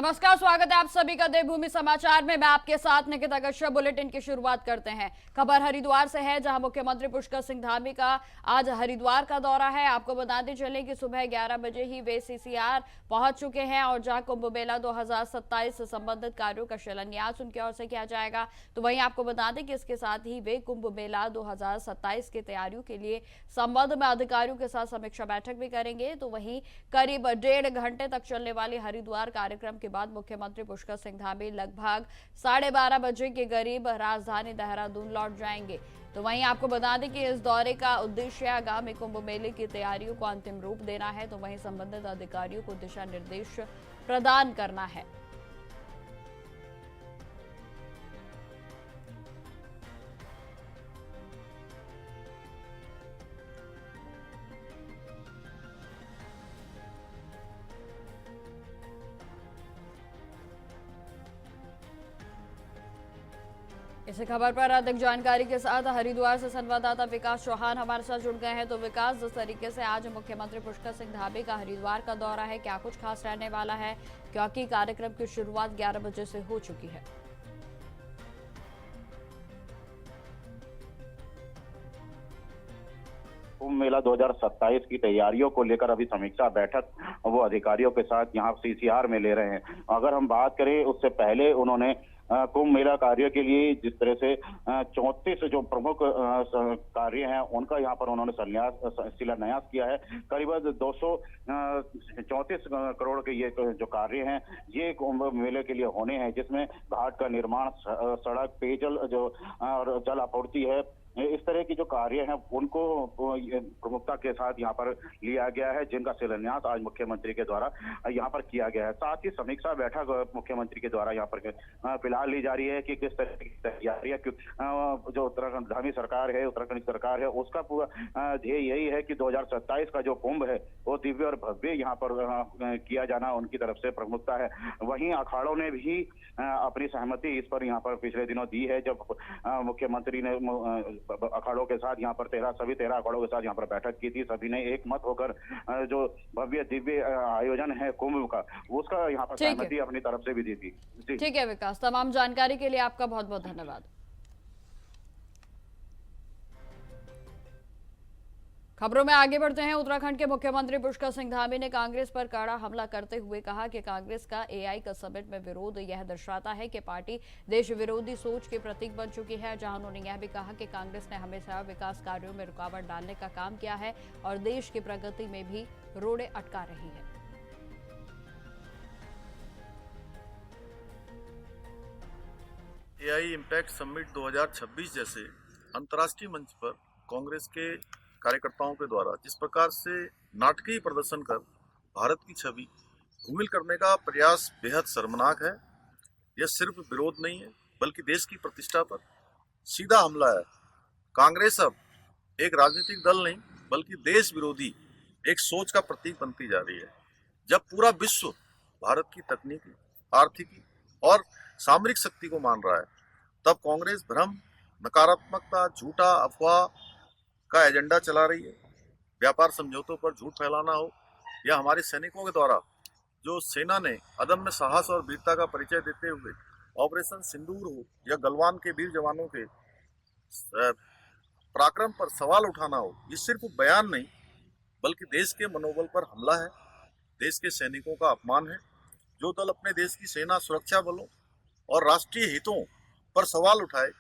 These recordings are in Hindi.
नमस्कार, स्वागत है आप सभी का देवभूमि समाचार में। मैं आपके साथ निकिता कश्यप। बुलेटिन की शुरुआत करते हैं। खबर हरिद्वार से है, जहां मुख्यमंत्री पुष्कर सिंह धामी का आज हरिद्वार का दौरा है। आपको बताते चलें कि सुबह 11 बजे ही वे सीसीआर पहुंच चुके हैं और जहां कुंभ मेला 2027 से संबंधित कार्यों का शिलान्यास उनकी ओर से किया जाएगा। तो वहीं आपको बता दें कि इसके साथ ही वे कुंभ मेला 2027 की तैयारियों के लिए संबंध में अधिकारियों के साथ समीक्षा बैठक भी करेंगे। तो वहीं करीब 1.5 घंटे तक चलने वाली हरिद्वार कार्यक्रम के बाद मुख्यमंत्री पुष्कर सिंह धामी लगभग 12:30 बजे के करीब राजधानी देहरादून लौट जाएंगे। तो वहीं आपको बता दें कि इस दौरे का उद्देश्य आगामी कुंभ मेले की तैयारियों को अंतिम रूप देना है। तो वहीं संबंधित अधिकारियों को दिशा निर्देश प्रदान करना है। इसी खबर पर अधिक जानकारी के साथ हरिद्वार से संवाददाता विकास चौहान हमारे साथ जुड़ गए हैं। तो विकास, जिस तरीके से आज मुख्यमंत्री पुष्कर सिंह धामी का हरिद्वार का दौरा है, क्या कुछ खास रहने वाला है, क्योंकि कार्यक्रम की शुरुआत 11 बजे से हो चुकी है? कुंभ मेला 2027 की तैयारियों को लेकर अभी समीक्षा बैठक वो अधिकारियों के साथ यहाँ सीसीआर में ले रहे हैं। अगर हम बात करें, उससे पहले उन्होंने कुंभ मेला कार्य के लिए जिस तरह से 34 जो प्रमुख कार्य हैं उनका यहाँ पर उन्होंने शिलान्यास किया है। करीब 234 करोड़ के ये जो कार्य हैं ये कुंभ मेले के लिए होने हैं, जिसमें घाट का निर्माण, सड़क, पेयजल जो और जल आपूर्ति है, इस तरह की जो कार्य हैं उनको प्रमुखता के साथ यहाँ पर लिया गया है, जिनका शिलान्यास आज मुख्यमंत्री के द्वारा यहाँ पर किया गया है। साथ ही समीक्षा बैठक मुख्यमंत्री के द्वारा यहाँ पर फिलहाल ली जा रही है कि किस तरह की तैयारी है। जो उत्तराखंड धामी सरकार है, उत्तराखंड सरकार है, उसका पूरा ध्येय यही है कि 2027 का जो कुंभ है वो दिव्य और भव्य यहाँ पर किया जाना उनकी तरफ से प्रमुखता है। वहीं अखाड़ों ने भी अपनी सहमति इस पर यहाँ पर पिछले दिनों दी है, जब मुख्यमंत्री ने अखाड़ों के साथ यहाँ पर सभी 13 अखाड़ों के साथ यहाँ पर बैठक की थी। सभी ने एक मत होकर जो भव्य दिव्य आयोजन है कुंभ का, उसका यहाँ पर सहमति अपनी तरफ से भी दी थी। ठीक है विकास, तमाम जानकारी के लिए आपका बहुत बहुत धन्यवाद। खबरों में आगे बढ़ते हैं। उत्तराखंड के मुख्यमंत्री पुष्कर सिंह धामी ने कांग्रेस पर कड़ा हमला करते हुए कहा कि कांग्रेस का एआई का समिट में विरोध यह दर्शाता है कि पार्टी देश विरोधी सोच के प्रतीक बन चुकी है। जहां उन्होंने यह भी कहा कि कांग्रेस ने हमेशा विकास कार्यों में रुकावट डालने का काम किया है और देश की प्रगति में भी रोड़े अटका रही है। एआई इम्पैक्ट समिट 2026 जैसे अंतर्राष्ट्रीय मंच पर कांग्रेस के कार्यकर्ताओं के द्वारा जिस प्रकार से नाटकीय प्रदर्शन कर भारत की छवि धूमिल करने का प्रयास बेहद शर्मनाक है। यह सिर्फ विरोध नहीं है, बल्कि देश की प्रतिष्ठा पर सीधा हमला है। कांग्रेस अब एक राजनीतिक दल नहीं, बल्कि देश विरोधी एक सोच का प्रतीक बनती जा रही है। जब पूरा विश्व भारत की तकनीकी, आर्थिकी और सामरिक शक्ति को मान रहा है, तब कांग्रेस भ्रम, नकारात्मकता, झूठा अफवाह का एजेंडा चला रही है। व्यापार समझौतों पर झूठ फैलाना हो या हमारे सैनिकों के द्वारा जो सेना ने अदम्य साहस और वीरता का परिचय देते हुए ऑपरेशन सिंदूर हो या गलवान के वीर जवानों के पराक्रम पर सवाल उठाना हो, ये सिर्फ बयान नहीं बल्कि देश के मनोबल पर हमला है, देश के सैनिकों का अपमान है। जो दल अपने देश की सेना, सुरक्षा बलों और राष्ट्रीय हितों पर सवाल उठाए,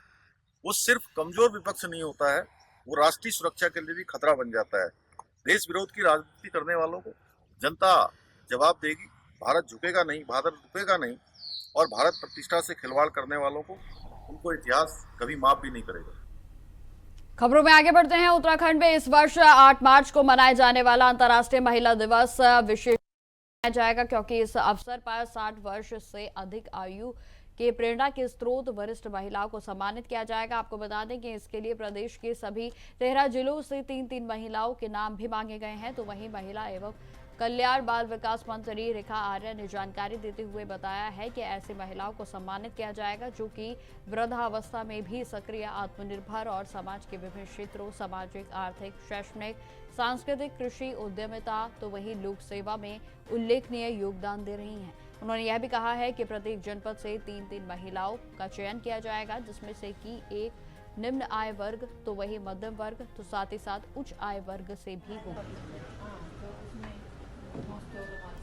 वो सिर्फ कमजोर विपक्ष नहीं होता है, वो राष्ट्रीय सुरक्षा के लिए भी खतरा बन जाता है। देश विरोध की राजनीति करने वालों को जनता जवाब देगी। भारत झुकेगा नहीं, भारत रुकेगा नहीं, और भारत प्रतिष्ठा से खिलवाड़ करने वालों को उनको इतिहास कभी माफ भी नहीं करेगा। खबरों में आगे बढ़ते हैं। उत्तराखंड में इस वर्ष 8 मार्च को मनाए जाने वाला अंतर्राष्ट्रीय महिला दिवस विशेष मनाया जाएगा, क्योंकि इस अवसर पर 60 वर्ष से अधिक आयु के प्रेरणा के स्रोत वरिष्ठ महिलाओं को सम्मानित किया जाएगा। आपको बता दें कि इसके लिए प्रदेश के सभी 13 जिलों से 3-3 महिलाओं के नाम भी मांगे गए हैं। तो वहीं महिला एवं कल्याण बाल विकास मंत्री रेखा आर्य ने जानकारी देते हुए बताया है कि ऐसी महिलाओं को सम्मानित किया जाएगा जो कि वृद्धावस्था में भी सक्रिय, आत्मनिर्भर और समाज के विभिन्न क्षेत्रों, सामाजिक, आर्थिक, शैक्षणिक, सांस्कृतिक, कृषि, उद्यमिता तो वहीं लोक सेवा में उल्लेखनीय योगदान दे रही हैं। उन्होंने यह भी कहा है कि प्रत्येक जनपद से 3-3 महिलाओं का चयन किया जाएगा, जिसमें से कि एक निम्न आय वर्ग तो वही मध्यम वर्ग तो साथ ही साथ उच्च आय वर्ग से भी होगी।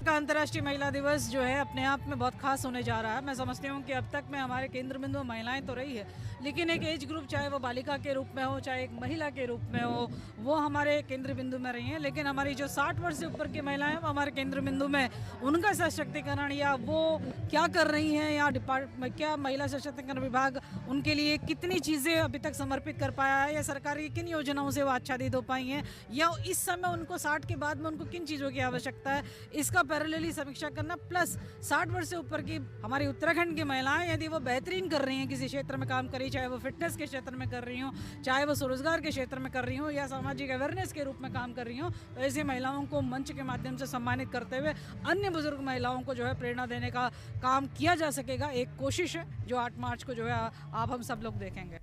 का अंतर्राष्ट्रीय महिला दिवस जो है अपने आप में बहुत खास होने जा रहा है। मैं समझती हूँ कि अब तक में हमारे केंद्र बिंदु में महिलाएं तो रही है, लेकिन एक एज ग्रुप, चाहे वो बालिका के रूप में हो चाहे एक महिला के रूप में हो, वो हमारे केंद्र बिंदु में रही हैं। लेकिन हमारी जो 60 वर्ष से ऊपर की महिलाएं हैं वो हमारे केंद्र बिंदु में उनका सशक्तिकरण या वो क्या कर रही हैं या क्या महिला सशक्तिकरण विभाग उनके लिए कितनी चीज़ें अभी तक समर्पित कर पाया है या सरकारी किन योजनाओं से वो आच्छादित हो पाई हैं या इस समय उनको 60 के बाद में उनको किन चीज़ों की आवश्यकता है, इसका पैरेलली समीक्षा करना। प्लस 60 वर्ष से ऊपर की हमारी उत्तराखंड की महिलाएं यदि वो बेहतरीन कर रही हैं किसी क्षेत्र में काम करी, चाहे वो फिटनेस के क्षेत्र में कर रही हो, चाहे वो स्वरोजगार के क्षेत्र में कर रही हो या सामाजिक अवेयरनेस के रूप में काम कर रही हो, तो ऐसी महिलाओं को मंच के माध्यम से सम्मानित करते हुए अन्य बुजुर्ग महिलाओं को जो है प्रेरणा देने का काम किया जा सकेगा। एक कोशिश है जो 8 मार्च को जो है आप हम सब लोग देखेंगे।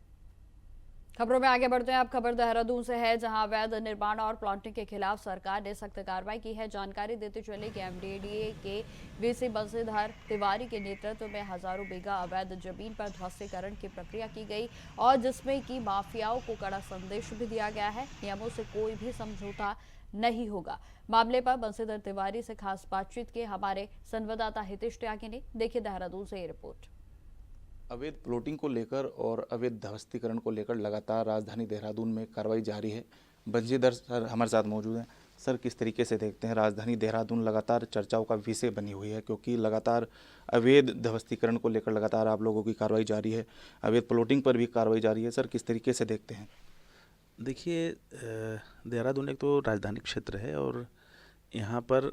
खबरों में आगे बढ़ते हैं। अब खबर देहरादून से है, जहां अवैध निर्माण और प्लांटिंग के खिलाफ सरकार ने सख्त कार्रवाई की है। जानकारी देते चले कि एमडीडीए के वीसी बंशीधर तिवारी के नेतृत्व में हजारों बीघा अवैध जमीन पर ध्वस्तीकरण की प्रक्रिया की गई और जिसमें कि माफियाओं को कड़ा संदेश भी दिया गया है, नियमों से कोई भी समझौता नहीं होगा। मामले पर बंशीधर तिवारी से खास बातचीत की हमारे संवाददाता हितेश त्यागी ने। देखिए देहरादून से ये रिपोर्ट। अवैध प्लॉटिंग को लेकर और अवैध ध्वस्तीकरण को लेकर लगातार राजधानी देहरादून में कार्रवाई जारी है। बंशीधर सर हमारे साथ मौजूद हैं। सर, किस तरीके से देखते हैं, राजधानी देहरादून लगातार चर्चाओं का विषय बनी हुई है क्योंकि लगातार अवैध ध्वस्तीकरण को लेकर लगातार आप लोगों की कार्रवाई जारी है, अवैध प्लॉटिंग पर भी कार्रवाई जारी है। सर, किस तरीके से देखते हैं? देखिए, देहरादून एक तो राजधानी क्षेत्र है और यहाँ पर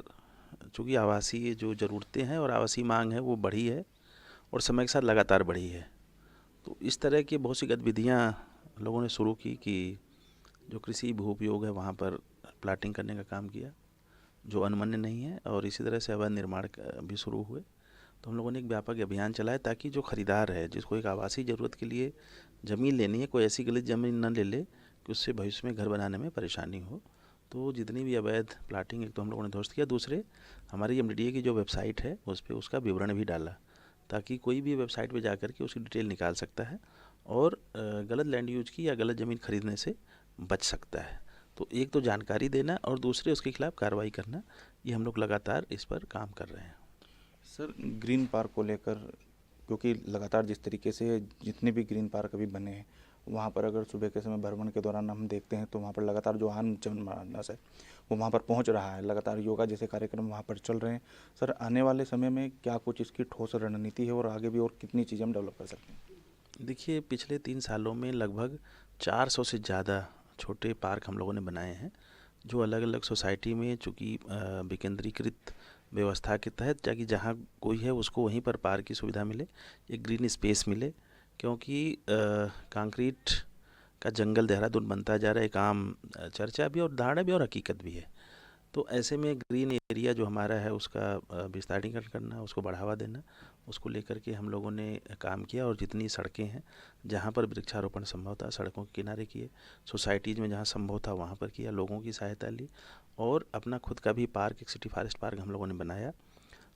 चूँकि आवासीय जो ज़रूरतें हैं और आवासीय मांग है वो बढ़ी है और समय के साथ लगातार बढ़ी है। तो इस तरह की बहुत सी गतिविधियाँ लोगों ने शुरू की कि जो कृषि भू उपयोग है वहाँ पर प्लाटिंग करने का काम किया जो अनमन्य नहीं है, और इसी तरह से अवैध निर्माण भी शुरू हुए। तो हम लोगों ने एक व्यापक अभियान चलाया ताकि जो खरीदार है, जिसको एक आवासीय ज़रूरत के लिए ज़मीन लेनी है, कोई ऐसी गलत ज़मीन न ले ले कि उससे भविष्य में घर बनाने में परेशानी हो। तो जितनी भी अवैध प्लाटिंग एक तो हम लोगों ने ध्वस्त किया, दूसरे हमारी एमडीडीए की जो वेबसाइट है उस पर उसका विवरण भी डाला ताकि कोई भी वेबसाइट पे जाकर के उसकी डिटेल निकाल सकता है और गलत लैंड यूज की या गलत ज़मीन खरीदने से बच सकता है। तो एक तो जानकारी देना और दूसरे उसके खिलाफ कार्रवाई करना, ये हम लोग लगातार इस पर काम कर रहे हैं। सर, ग्रीन पार्क को लेकर, क्योंकि लगातार जिस तरीके से जितने भी ग्रीन पार्क अभी बने हैं वहाँ पर अगर सुबह के समय भ्रमण के दौरान हम देखते हैं तो वहाँ पर लगातार जो आम जनमानस है वो वहाँ पर पहुँच रहा है, लगातार योगा जैसे कार्यक्रम वहाँ पर चल रहे हैं। सर, आने वाले समय में क्या कुछ इसकी ठोस रणनीति है और आगे भी और कितनी चीज़ें हम डेवलप कर सकते हैं? देखिए, पिछले 3 सालों में लगभग 400 से ज़्यादा छोटे पार्क हम लोगों ने बनाए हैं जो अलग अलग सोसाइटी में, चूँकि विकेंद्रीकृत व्यवस्था के तहत, ताकि जहाँ कोई है उसको वहीं पर पार्क की सुविधा मिले, एक ग्रीन स्पेस मिले। क्योंकि कंक्रीट का जंगल देहरादून बनता जा रहा है, एक आम चर्चा भी और धारणा भी और हकीकत भी है। तो ऐसे में ग्रीन एरिया जो हमारा है उसका विस्तारीकरण करना, उसको बढ़ावा देना, उसको लेकर के हम लोगों ने काम किया। और जितनी सड़कें हैं जहाँ पर वृक्षारोपण संभव था सड़कों के किनारे किए, सोसाइटीज़ में जहाँ संभव था वहाँ पर किया, लोगों की सहायता ली और अपना खुद का भी पार्क, एक सिटी फॉरेस्ट पार्क हम लोगों ने बनाया।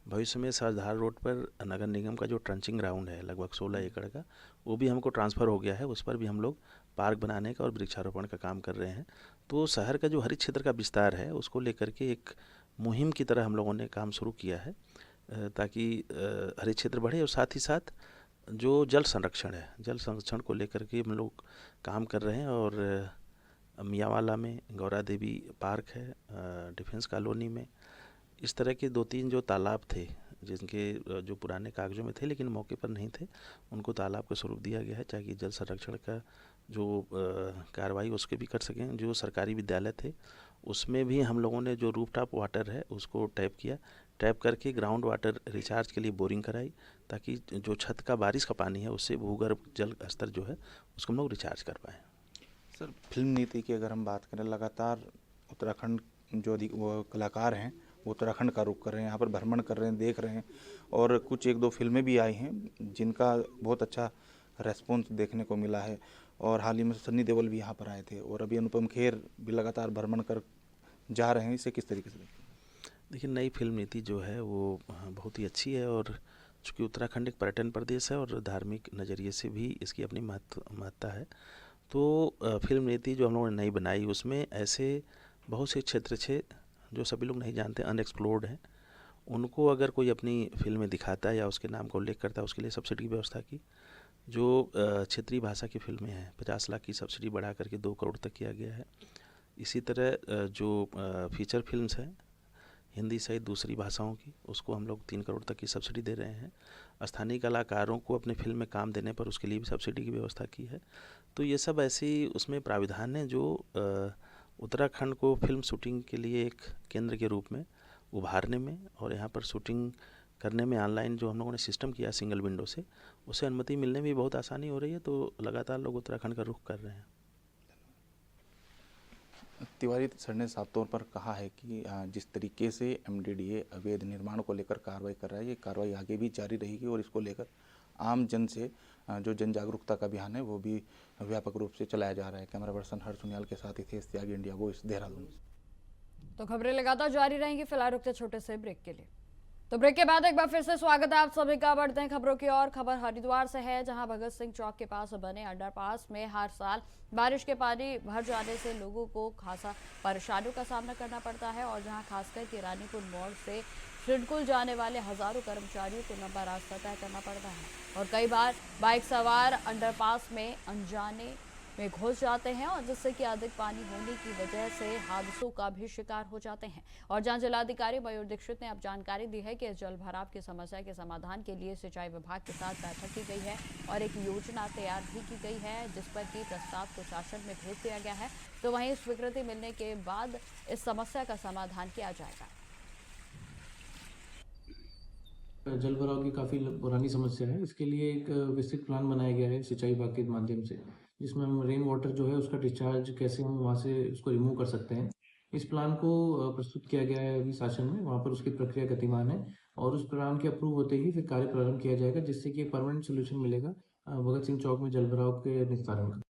भविष्य में सरदार रोड पर नगर निगम का जो ट्रंचिंग ग्राउंड है लगभग 16 एकड़ का, वो भी हमको ट्रांसफ़र हो गया है, उस पर भी हम लोग पार्क बनाने का और वृक्षारोपण का काम कर रहे हैं। तो शहर का जो हरित क्षेत्र का विस्तार है उसको लेकर के एक मुहिम की तरह हम लोगों ने काम शुरू किया है ताकि हरित क्षेत्र बढ़े। और साथ ही साथ जो जल संरक्षण है, जल संरक्षण को लेकर के हम लोग काम कर रहे हैं। और मियाँवाला में गौरा देवी पार्क है, डिफेंस कॉलोनी में इस तरह के 2-3 जो तालाब थे जिनके जो पुराने कागजों में थे लेकिन मौके पर नहीं थे, उनको तालाब का स्वरूप दिया गया है ताकि जल संरक्षण का जो कार्रवाई उसके भी कर सकें। जो सरकारी विद्यालय थे उसमें भी हम लोगों ने जो रूफटॉप वाटर है उसको टैप किया, टैप करके ग्राउंड वाटर रिचार्ज के लिए बोरिंग कराई ताकि जो छत का बारिश का पानी है उससे भूगर्भ जल स्तर जो है उसको हम लोग रिचार्ज कर पाएँ। सर, फिल्म नीति की अगर हम बात करें, लगातार उत्तराखंड जो वो कलाकार हैं वो उत्तराखंड का रुख कर रहे हैं, यहाँ पर भ्रमण कर रहे हैं, देख रहे हैं और कुछ 1-2 फिल्में भी आई हैं जिनका बहुत अच्छा रेस्पॉन्स देखने को मिला है। और हाल ही में सन्नी देओल भी यहाँ पर आए थे और अभी अनुपम खेर भी लगातार भ्रमण कर जा रहे हैं। इसे किस तरीके से देखते हैं? देखिए, नई फ़िल्म नीति जो है वो बहुत ही अच्छी है, और चूँकि उत्तराखंड एक पर्यटन प्रदेश है और धार्मिक नज़रिए से भी इसकी अपनी महत्ता है। तो फ़िल्म नीति जो हम लोगों ने नई बनाई, उसमें ऐसे बहुत से क्षेत्र थे जो सभी लोग नहीं जानते, अनएक्सप्लोर्ड हैं। उनको अगर कोई अपनी फ़िल्म में दिखाता है या उसके नाम का उल्लेख करता है, उसके लिए सब्सिडी की व्यवस्था की। जो क्षेत्रीय भाषा की फ़िल्में हैं, 50 लाख की सब्सिडी बढ़ा करके 2 करोड़ तक किया गया है। इसी तरह जो फ़ीचर फ़िल्म्स हैं हिंदी सहित दूसरी भाषाओं की, उसको हम लोग 3 करोड़ तक की सब्सिडी दे रहे हैं। स्थानीय कलाकारों को अपने फ़िल्म में काम देने पर उसके लिए भी सब्सिडी की व्यवस्था की है। तो ये सब ऐसी उसमें प्राविधान है जो उत्तराखंड को फ़िल्म शूटिंग के लिए एक केंद्र के रूप में उभारने में, और यहाँ पर शूटिंग करने में ऑनलाइन जो हम लोगों ने सिस्टम किया सिंगल विंडो से, उससे अनुमति मिलने में भी बहुत आसानी हो रही है। तो लगातार लोग उत्तराखंड का रुख कर रहे हैं। तिवारी सर ने साफ तौर पर कहा है कि जिस तरीके से एमडीडीए अवैध निर्माण को लेकर कार्रवाई कर रहा है, ये कार्रवाई आगे भी जारी रहेगी और इसको लेकर आम जन से जो जन जागरूकता का अभियान है वो भी व्यापक रूप से चलाया जा रहा है। कैमरा पर्सन हर्ष सुनियाल के साथ हितेश त्यागी, इंडिया वॉइस, देहरादून। तो खबरें लगातार जारी रहेंगी, फिलहाल रुकते छोटे से ब्रेक के लिए। तो ब्रेक के बाद एक बार फिर से स्वागत है आप सभी का। बढ़ते हैं खबरों की ओर। खबर हरिद्वार से है, जहां भगत सिंह चौक के पास बने अंडरपास में हर साल बारिश के पानी भर जाने से लोगों को खासा परेशानियों का सामना करना पड़ता है, और जहां खासकर के रानीपुर मोड़ से सिडकुल जाने वाले हजारों कर्मचारियों को लंबा रास्ता तय करना पड़ता है, और कई बार बाइक सवार अंडरपास में अनजाने में घुस जाते हैं, और जिससे कि अधिक पानी होने की वजह से हादसों का भी शिकार हो जाते हैं। और जहां जिलाधिकारी मयूर दीक्षित ने अब जानकारी दी है कि इस जल भराव की समस्या के समाधान के लिए सिंचाई विभाग के साथ बैठक की गई है और एक योजना तैयार भी की गई है, जिस पर की प्रस्ताव को शासन में भेज दिया गया है। तो वहीं स्वीकृति मिलने के बाद इस समस्या का समाधान किया जाएगा। जल भराव की काफ़ी पुरानी समस्या है। इसके लिए एक विस्तृत प्लान बनाया गया है सिंचाई विभाग के माध्यम से, जिसमें हम रेन वाटर जो है उसका डिस्चार्ज कैसे हम वहाँ से उसको रिमूव कर सकते हैं। इस प्लान को प्रस्तुत किया गया है अभी शासन में, वहाँ पर उसकी प्रक्रिया गतिमान है, और उस प्लान के अप्रूव होते ही फिर कार्य प्रारंभ किया जाएगा, जिससे कि एक परमानेंट सोल्यूशन मिलेगा भगत सिंह चौक में जल भराव के निस्तारण का।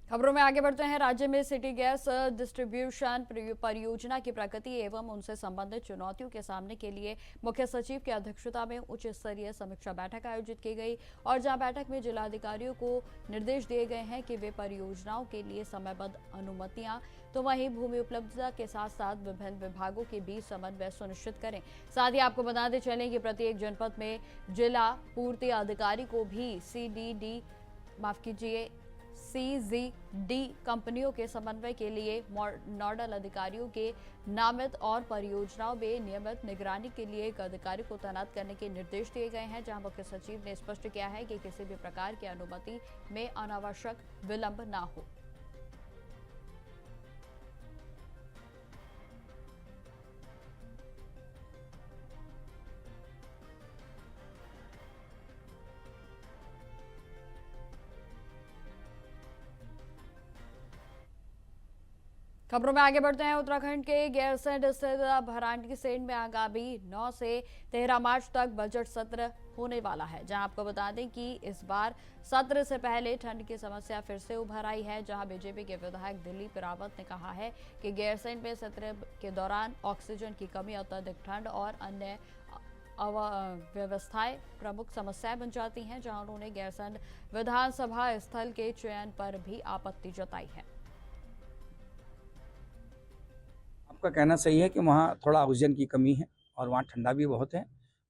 खबरों में आगे बढ़ते हैं। राज्य में सिटी गैस डिस्ट्रीब्यूशन परियोजना की प्रगति एवं उनसे संबंधित चुनौतियों के सामने के लिए मुख्य सचिव की अध्यक्षता में उच्च स्तरीय समीक्षा बैठक आयोजित की गई, और जहां बैठक में जिलाधिकारियों को निर्देश दिए गए हैं कि वे परियोजनाओं के लिए समयबद्ध अनुमतियां, तो वहीं भूमि उपलब्धता के साथ साथ विभिन्न विभागों के बीच समन्वय सुनिश्चित करें। साथ ही आपको बताते चलें कि प्रत्येक जनपद में जिला पूर्ति अधिकारी को भी CZD कंपनियों के समन्वय के लिए नोडल अधिकारियों के नामित और परियोजनाओं में नियमित निगरानी के लिए एक अधिकारी को तैनात करने के निर्देश दिए गए हैं, जहां मुख्य सचिव ने स्पष्ट किया है कि किसी भी प्रकार की अनुमति में अनावश्यक विलंब ना हो। खबरों में आगे बढ़ते हैं। उत्तराखंड के गैरसैंण स्थित भराड़ीसैंण में आगामी 9 से 13 मार्च तक बजट सत्र होने वाला है, जहां आपको बता दें कि इस बार सत्र से पहले ठंड की समस्या फिर से उभर आई है, जहां बीजेपी के विधायक दिलीप रावत ने कहा है कि गैरसैंण में सत्र के दौरान ऑक्सीजन की कमी, अत्यधिक ठंड और अन्य व्यवस्थाएं प्रमुख समस्याएं बन जाती हैं, जहां उन्होंने गैरसैंण विधानसभा स्थल के चयन पर भी आपत्ति जताई है। आपका कहना सही है कि वहाँ थोड़ा ऑक्सीजन की कमी है और वहाँ ठंडा भी बहुत है,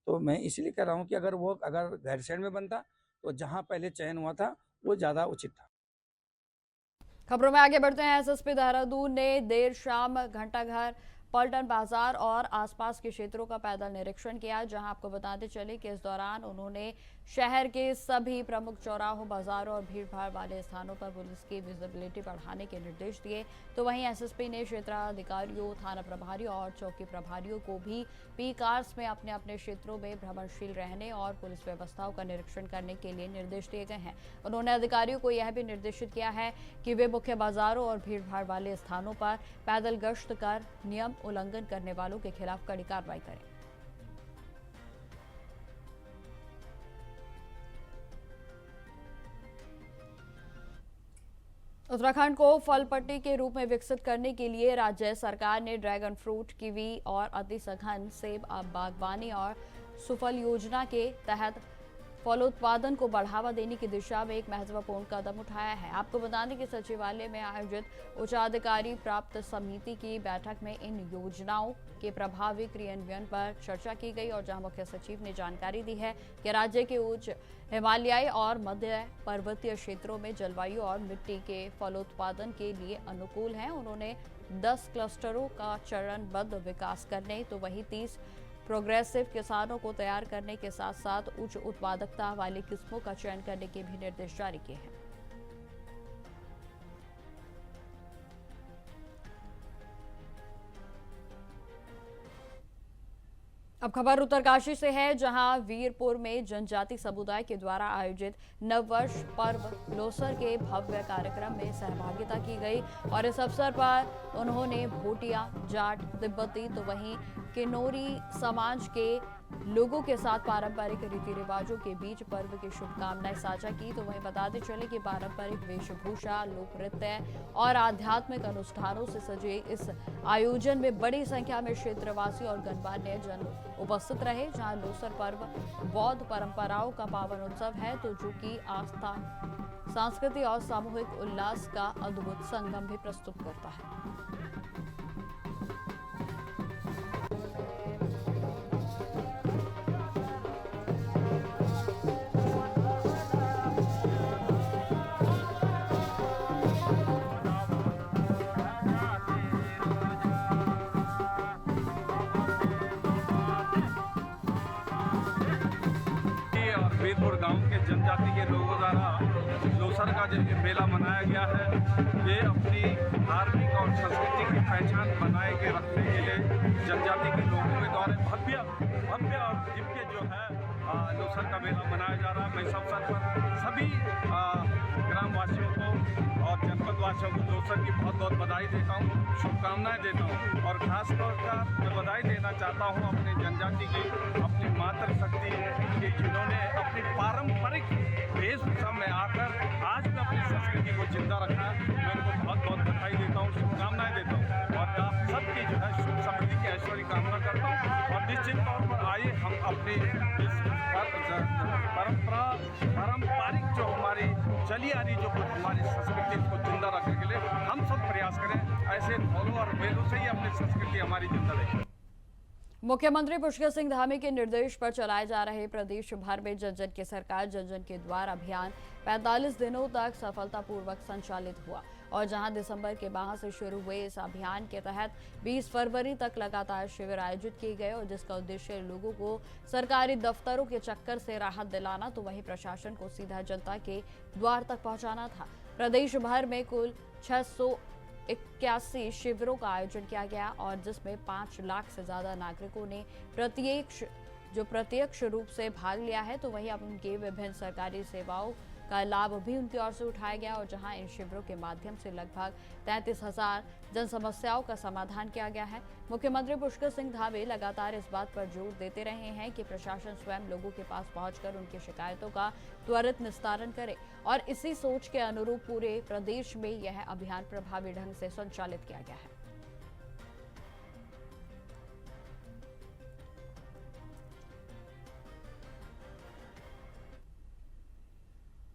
तो मैं इसलिए कह रहा हूँ कि अगर गैरसैंण में बनता तो जहाँ पहले चयन हुआ था वो ज़्यादा उचित था। खबरों में आगे बढ़ते हैं। एसएसपी देहरादून ने देर शाम घंटाघर, पलटन बाजार और आसपास के क्षेत्रों का पैदल निरीक्षण किया, जहां आपको बताते चले कि इस दौरान उन्होंने शहर के सभी प्रमुख चौराहों, बाजारों और भीड़भाड़ वाले स्थानों पर पुलिस की विजिबिलिटी बढ़ाने के निर्देश दिए। तो वहीं एसएसपी ने क्षेत्राधिकारियों, थाना प्रभारियों और चौकी प्रभारियों को भी पी कार्स में अपने अपने क्षेत्रों में भ्रमणशील रहने और पुलिस व्यवस्थाओं का निरीक्षण करने के लिए निर्देश दिए गए हैं। उन्होंने अधिकारियों को यह भी निर्देशित किया है कि वे मुख्य बाजारों और भीड़भाड़ वाले स्थानों पर पैदल गश्त कर नियम उल्लंघन करने वालों के खिलाफ कड़ी कार्रवाई करें। उत्तराखंड को फल पट्टी के रूप में विकसित करने के लिए राज्य सरकार ने ड्रैगन फ्रूट, कीवी और अति सघन सेब बागवानी और सुफल योजना के तहत फलोत्पादन को बढ़ावा देने की दिशा में एक महत्वपूर्ण कदम उठाया है। आपको बता दें कि सचिवालय में आयोजित उच्चाधिकारी प्राप्त समिति की बैठक में इन योजनाओं के प्रभावी क्रियान्वयन पर चर्चा की गई और जहां मुख्य सचिव ने जानकारी दी है कि राज्य के उच्च हिमालयी और मध्य पर्वतीय क्षेत्रों में जलवायु और मिट्टी के फलोत्पादन के लिए अनुकूल है। उन्होंने 10 क्लस्टरों का चरणबद्ध विकास करने तो वहीं 30 प्रोग्रेसिव किसानों को तैयार करने के साथ साथ उच्च उत्पादकता वाली किस्मों का चयन करने के भी निर्देश जारी किए हैं। अब खबर उत्तरकाशी से है, जहां वीरपुर में जनजाति समुदाय के द्वारा आयोजित नववर्ष पर्व लोसर के भव्य कार्यक्रम में सहभागिता की गई और इस अवसर पर उन्होंने भोटिया, जाट, तिब्बती तो वहीं किन्नौरी समाज के लोगों के साथ पारंपरिक रीति रिवाजों के बीच पर्व की शुभकामनाएं साझा की। तो वहीं बताते चले कि पारंपरिक वेशभूषा, लोक नृत्य और आध्यात्मिक अनुष्ठानों से सजे इस आयोजन में बड़ी संख्या में क्षेत्रवासी और गणमान्य जन उपस्थित रहे। जहां लोसर पर्व बौद्ध परंपराओं का पावन उत्सव है, तो जो कि आस्था, संस्कृति और सामूहिक उल्लास का अद्भुत संगम भी प्रस्तुत करता है। वीरपुर गांव के जनजाति के लोगों द्वारा लोसर का जो मेला मनाया गया है, ये अपनी धार्मिक और संस्कृति की पहचान बनाए के रखने के लिए जनजाति के लोगों के द्वारा भव्य और दिव्य जो है लोसर का मेला मनाया जा रहा है। मैं इस अवसर पर सभी ग्रामवासियों को और जनपदवासियों को लोसर की बहुत बहुत बधाई देता हूँ, शुभकामनाएं देता हूँ। और खासतौर पर मैं बधाई देना चाहता हूँ अपनी जनजाति की, अपनी मातृशक्ति की, जिन्होंने अपनी पारंपरिक वेशभूषा में आकर आज भी अपनी संस्कृति को जिंदा रखा है। मैं उनको बहुत बहुत बधाई देता हूँ, शुभकामनाएं देता हूँ और आप सबकी जो है सुख समृद्धि की ऐश्वर्य कामना करता हूँ। और निश्चित तौर पर आइए हम अपनी इस पारंपरिक जो हमारी चली आ रही जो हमारी संस्कृति को जिंदा रखने के लिए हम सब प्रयास करें। ऐसे ढोलों और मेलों से ही अपनी संस्कृति हमारी जिंदा रहेगी। मुख्यमंत्री पुष्कर सिंह धामी के निर्देश पर चलाए जा रहे प्रदेश भर में जन जन की सरकार जन जन के द्वार अभियान 45 दिनों तक सफलतापूर्वक संचालित हुआ और जहां दिसंबर के माह से शुरू हुए इस अभियान के तहत 20 फरवरी तक लगातार शिविर आयोजित किए गए और जिसका उद्देश्य लोगों को सरकारी दफ्तरों के चक्कर से राहत दिलाना तो वहीं प्रशासन को सीधा जनता के द्वार तक पहुंचाना था। प्रदेश भर में कुल 681 शिविरों का आयोजन किया गया और जिसमें 5 लाख से ज्यादा नागरिकों ने प्रत्यक्ष रूप से भाग लिया है। तो वहीं अब उनके विभिन्न सरकारी सेवाओं का लाभ भी उनकी ओर से उठाया गया और जहां इन शिविरों के माध्यम से लगभग 33,000 जन समस्याओं का समाधान किया गया है। मुख्यमंत्री पुष्कर सिंह धामी लगातार इस बात पर जोर देते रहे हैं कि प्रशासन स्वयं लोगों के पास पहुंचकर उनकी शिकायतों का त्वरित निस्तारण करे और इसी सोच के अनुरूप पूरे प्रदेश में यह अभियान प्रभावी ढंग से संचालित किया गया है।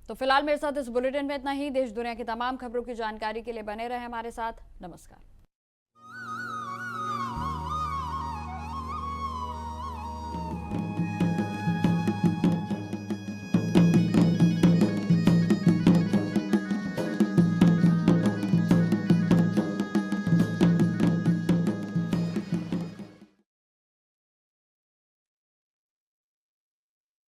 तो फिलहाल मेरे साथ इस बुलेटिन में इतना ही। देश दुनिया की तमाम खबरों की जानकारी के लिए बने रहे हमारे साथ। नमस्कार।